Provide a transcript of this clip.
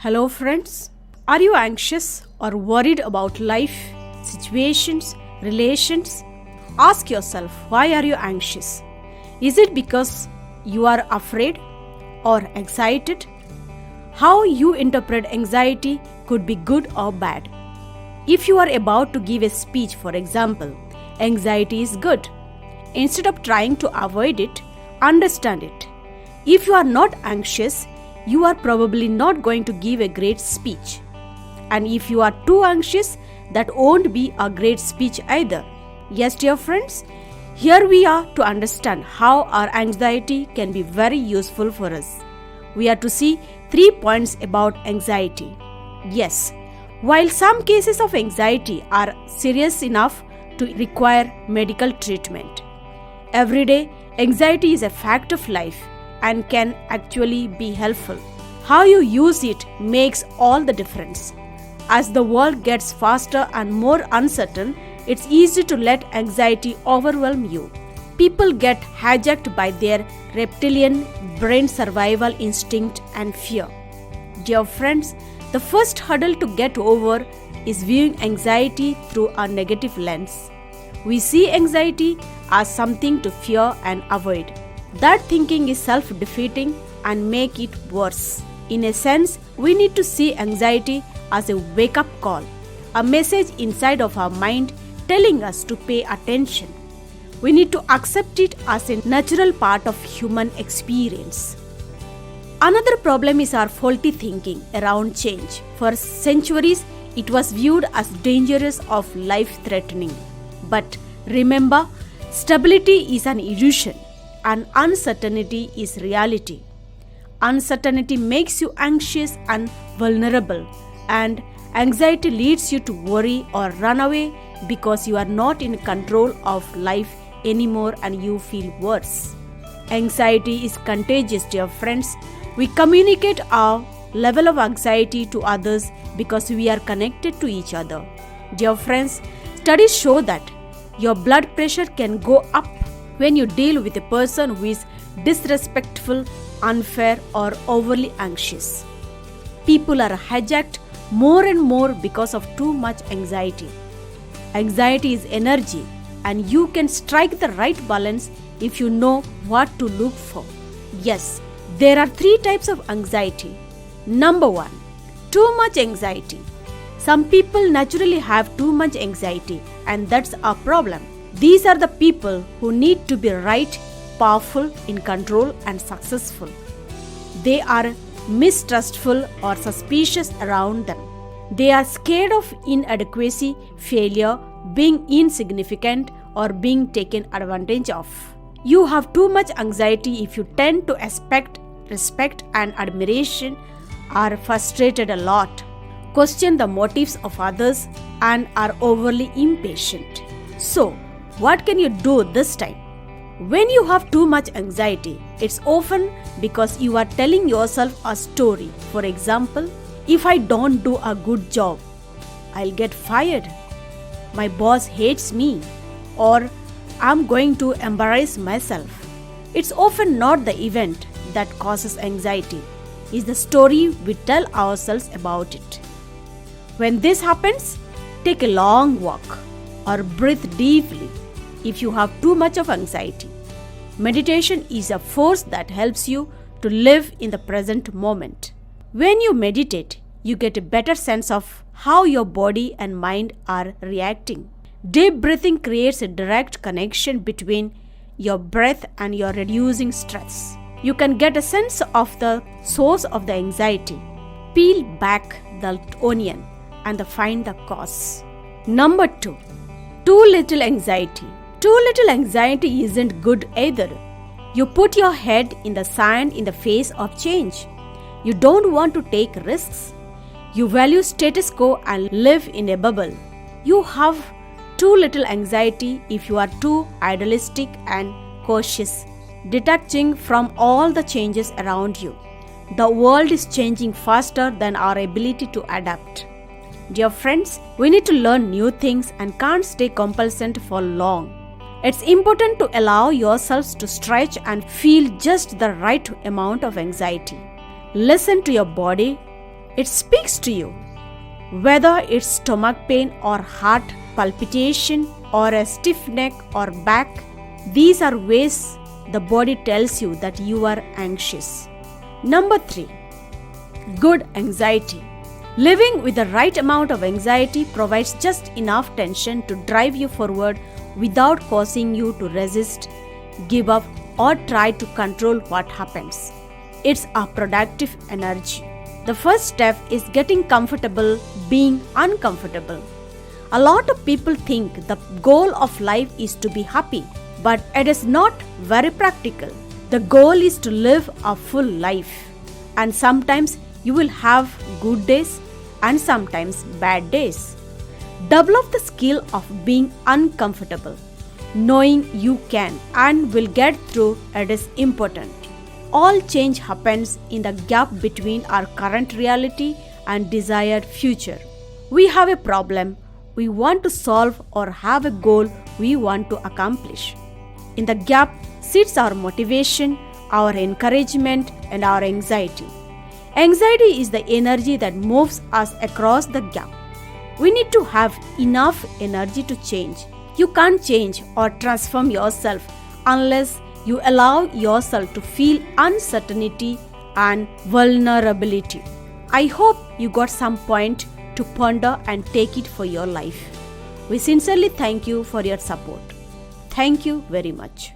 Hello, friends. Are you anxious or worried about life, situations, relations? Ask yourself, why are you anxious? Is it because you are afraid or excited? How you interpret anxiety could be good or bad. If you are about to give a speech, for example, anxiety is good. Instead of trying to avoid it, understand it. If you are not anxious, you are probably not going to give a great speech. And if you are too anxious, that won't be a great speech either. Yes, dear friends, here we are to understand how our anxiety can be very useful for us. We are to see 3 points about anxiety. Yes, while some cases of anxiety are serious enough to require medical treatment, every day anxiety is a fact of life and can actually be helpful. How you use it makes all the difference. As the world gets faster and more uncertain, it's easy to let anxiety overwhelm you. People get hijacked by their reptilian brain survival instinct and fear. Dear friends, the first hurdle to get over is viewing anxiety through a negative lens. We see anxiety as something to fear and avoid. That thinking is self-defeating and make it worse. In a sense, we need to see anxiety as a wake-up call, a message inside of our mind telling us to pay attention. We need to accept it as a natural part of human experience. Another problem is our faulty thinking around change. For centuries, it was viewed as dangerous or life-threatening. But remember, stability is an illusion and uncertainty is reality. Uncertainty makes you anxious and vulnerable, and anxiety leads you to worry or run away because you are not in control of life anymore and you feel worse. Anxiety is contagious, dear friends. We communicate our level of anxiety to others because we are connected to each other. Dear friends, studies show that your blood pressure can go up when you deal with a person who is disrespectful, unfair, or overly anxious. People are hijacked more and more because of too much anxiety. Anxiety is energy, and you can strike the right balance if you know what to look for. Yes, there are 3 types of anxiety. Number 1, too much anxiety. Some people naturally have too much anxiety, and that's a problem. These are the people who need to be right, powerful, in control, and successful. They are mistrustful or suspicious around them. They are scared of inadequacy, failure, being insignificant, or being taken advantage of. You have too much anxiety if you tend to expect respect and admiration, are frustrated a lot, question the motives of others, and are overly impatient. So, what can you do this time? When you have too much anxiety, it's often because you are telling yourself a story. For example, if I don't do a good job, I'll get fired. My boss hates me, or I'm going to embarrass myself. It's often not the event that causes anxiety. It's the story we tell ourselves about it. When this happens, take a long walk or breathe deeply if you have too much of anxiety. Meditation is a force that helps you to live in the present moment. When you meditate, you get a better sense of how your body and mind are reacting. Deep breathing creates a direct connection between your breath and your reducing stress. You can get a sense of the source of the anxiety. Peel back the onion and find the cause. Number 2, too little anxiety. Too little anxiety isn't good either. You put your head in the sand in the face of change. You don't want to take risks. You value status quo and live in a bubble. You have too little anxiety if you are too idealistic and cautious, detaching from all the changes around you. The world is changing faster than our ability to adapt. Dear friends, we need to learn new things and can't stay complacent for long. It's important to allow yourselves to stretch and feel just the right amount of anxiety. Listen to your body, It speaks to you. Whether it's stomach pain or heart palpitation or a stiff neck or back, these are ways the body tells you that you are anxious. Number 3. Good anxiety. Living with the right amount of anxiety provides just enough tension to drive you forward without causing you to resist, give up, or try to control what happens. It's a productive energy. The first step is getting comfortable being uncomfortable. A lot of people think the goal of life is to be happy, but it is not very practical. The goal is to live a full life, and sometimes you will have good days and sometimes bad days. Develop the skill of being uncomfortable. Knowing you can and will get through it is important. All change happens in the gap between our current reality and desired future. We have a problem we want to solve or have a goal we want to accomplish. In the gap sits our motivation, our encouragement, and our anxiety. Anxiety is the energy that moves us across the gap. We need to have enough energy to change. You can't change or transform yourself unless you allow yourself to feel uncertainty and vulnerability. I hope you got some point to ponder and take it for your life. We sincerely thank you for your support. Thank you very much.